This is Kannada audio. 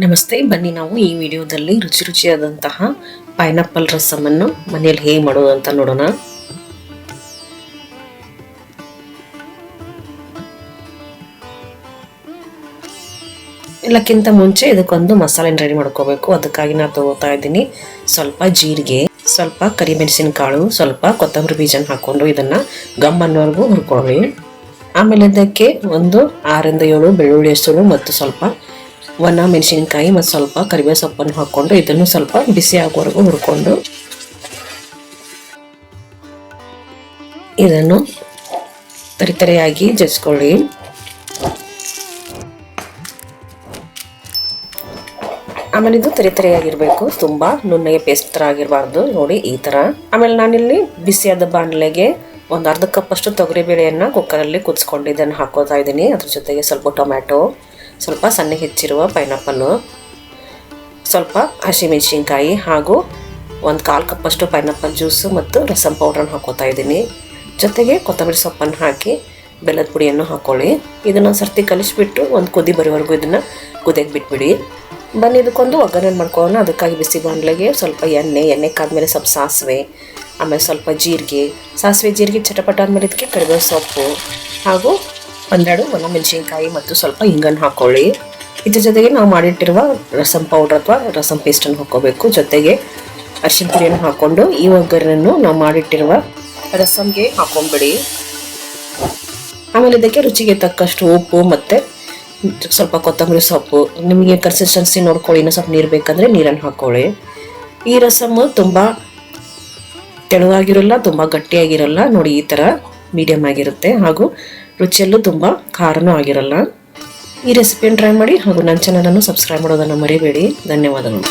ನಮಸ್ತೆ, ಬನ್ನಿ ನಾವು ಈ ವಿಡಿಯೋದಲ್ಲಿ ರುಚಿಯಾದಂತಹ ಪೈನಾಪಲ್ ರಸಮನ್ನು ಮನೆಯಲ್ಲಿ ಹೇಗೆ ಮಾಡೋದು ಅಂತ ನೋಡೋಣ. ಎಲ್ಲಕ್ಕಿಂತ ಮುಂಚೆ ಇದಕ್ಕೊಂದು ಮಸಾಲೆ ರೆಡಿ ಮಾಡ್ಕೋಬೇಕು. ಅದಕ್ಕಾಗಿ ನಾನು ತಗೋತಾ ಇದ್ದೀನಿ ಸ್ವಲ್ಪ ಜೀರಿಗೆ, ಸ್ವಲ್ಪ ಕರಿಮೆಣಸಿನಕಾಳು, ಸ್ವಲ್ಪ ಕೊತ್ತಂಬರಿ ಬೀಜನ ಹಾಕೊಂಡು ಇದನ್ನ ಗಮ್ ಅನ್ನೋವರೆಗೂ ಹುರ್ಕೊಳ್ಳಿ. ಆಮೇಲೆ ಇದಕ್ಕೆ ಒಂದು 6ರಿಂದ 7 ಬೆಳ್ಳುಳ್ಳಿ ಹೆಸರು ಮತ್ತು ಸ್ವಲ್ಪ ಒಣ ಮೆಣಸಿನಕಾಯಿ ಮತ್ತು ಸ್ವಲ್ಪ ಕರಿಬೇವು ಸೊಪ್ಪನ್ನು ಹಾಕ್ಕೊಂಡು ಇದನ್ನು ಸ್ವಲ್ಪ ಬಿಸಿ ಆಗೋವರೆಗೂ ಹುರ್ಕೊಂಡು ಇದನ್ನು ತರಿತರಿಯಾಗಿ ಜಜ್ಕೊಳ್ಳಿ. ಆಮೇಲೆ ಇದು ತರಿತರಿಯಾಗಿರ್ಬೇಕು, ತುಂಬಾ ನುಣ್ಣಗೆ ಪೇಸ್ಟ್ ತರ ಆಗಿರಬಾರ್ದು. ನೋಡಿ ಈ ತರ. ಆಮೇಲೆ ನಾನಿಲ್ಲಿ ಬಿಸಿಯಾದ ಬಾಣಲೆಗೆ ಒಂದು ಅರ್ಧ ಕಪ್ ಅಷ್ಟು ತೊಗರಿಬೇಳೆಯನ್ನ ಕುಕ್ಕರಲ್ಲಿ ಕುದಿಸ್ಕೊಂಡು ಇದನ್ನು ಹಾಕೋತಾ ಇದ್ದೀನಿ. ಅದ್ರ ಜೊತೆಗೆ ಸ್ವಲ್ಪ ಟೊಮ್ಯಾಟೊ, ಸ್ವಲ್ಪ ಸಣ್ಣ ಹೆಚ್ಚಿರುವ ಪೈನಾಪಲ್ಲು, ಸ್ವಲ್ಪ ಹಸಿಮೆಣಸಿನ್ಕಾಯಿ ಹಾಗೂ ಒಂದು 1/4 ಕಪ್ ಅಷ್ಟು ಪೈನಾಪಲ್ ಜ್ಯೂಸು ಮತ್ತು ರಸಮ್ ಪೌಡ್ರನ್ನು ಹಾಕೋತಾ ಇದ್ದೀನಿ. ಜೊತೆಗೆ ಕೊತ್ತಂಬರಿ ಸೊಪ್ಪನ್ನು ಹಾಕಿ ಬೆಲ್ಲದ ಪುಡಿಯನ್ನು ಹಾಕೊಳ್ಳಿ. ಇದನ್ನು ಸರ್ತಿ ಕಲಿಸ್ಬಿಟ್ಟು ಒಂದು ಕುದಿ ಬರೋವರೆಗೂ ಇದನ್ನು ಕುದಿಯಕ್ಕೆ ಬಿಟ್ಬಿಡಿ. ಬನ್ನಿ ಇದಕ್ಕೊಂದು ಒಗ್ಗರಣೆ ಮಾಡ್ಕೊಳ್ಳೋಣ. ಅದಕ್ಕಾಗಿ ಬಿಸಿ ಬಾಣಲೆಗೆ ಸ್ವಲ್ಪ ಎಣ್ಣೆ ಕಾದ್ಮೇಲೆ ಸ್ವಲ್ಪ ಸಾಸಿವೆ, ಆಮೇಲೆ ಸ್ವಲ್ಪ ಸಾಸಿವೆ ಜೀರಿಗೆ ಚಟಪಟ ಆದಮೇಲೆ ಇದಕ್ಕೆ ಕರಿಬೇವು ಸೊಪ್ಪು ಹಾಗೂ 12 ಒಣ ಮೆಣಸಿನಕಾಯಿ ಮತ್ತು ಸ್ವಲ್ಪ ಹಿಂಗನ್ನು ಹಾಕೊಳ್ಳಿ. ಇದ್ರ ಜೊತೆಗೆ ನಾವು ಮಾಡಿಟ್ಟಿರುವ ರಸಮ್ ಪೌಡ್ರ್ ಅಥವಾ ರಸಮ್ ಪೇಸ್ಟನ್ನು ಹಾಕೋಬೇಕು. ಜೊತೆಗೆ ಅರಿಶಿನ ಪುಡಿಯನ್ನು ಹಾಕ್ಕೊಂಡು ಈ ಒಗ್ಗರಣೆಯನ್ನು ನಾವು ಮಾಡಿಟ್ಟಿರುವ ರಸಮ್ಗೆ ಹಾಕೊಂಡ್ಬಿಡಿ. ಆಮೇಲೆ ಇದಕ್ಕೆ ರುಚಿಗೆ ತಕ್ಕಷ್ಟು ಉಪ್ಪು ಮತ್ತು ಸ್ವಲ್ಪ ಕೊತ್ತಂಬರಿ ಸೊಪ್ಪು, ನಿಮಗೆ ಕನ್ಸಿಸ್ಟೆನ್ಸಿ ನೋಡ್ಕೊಳ್ಳಿ. ಇನ್ನೂ ಸ್ವಲ್ಪ ನೀರು ಬೇಕಂದರೆ ನೀರನ್ನು ಹಾಕ್ಕೊಳ್ಳಿ. ಈ ರಸಮ್ ತುಂಬ ತೆಳುವಾಗಿರಲ್ಲ, ತುಂಬ ಗಟ್ಟಿಯಾಗಿರಲ್ಲ. ನೋಡಿ ಈ ಥರ ಮೀಡಿಯಮ್ ಆಗಿರುತ್ತೆ ಹಾಗೂ ರುಚಿಯಲ್ಲೂ ತುಂಬ ಖಾರನೂ ಆಗಿರಲ್ಲ. ಈ ರೆಸಿಪಿಯನ್ನು ಟ್ರೈ ಮಾಡಿ ಹಾಗೂ ನನ್ನ ಚಾನಲನ್ನು ಸಬ್ಸ್ಕ್ರೈಬ್ ಮಾಡೋದನ್ನು ಮರಿಬೇಡಿ. ಧನ್ಯವಾದಗಳು.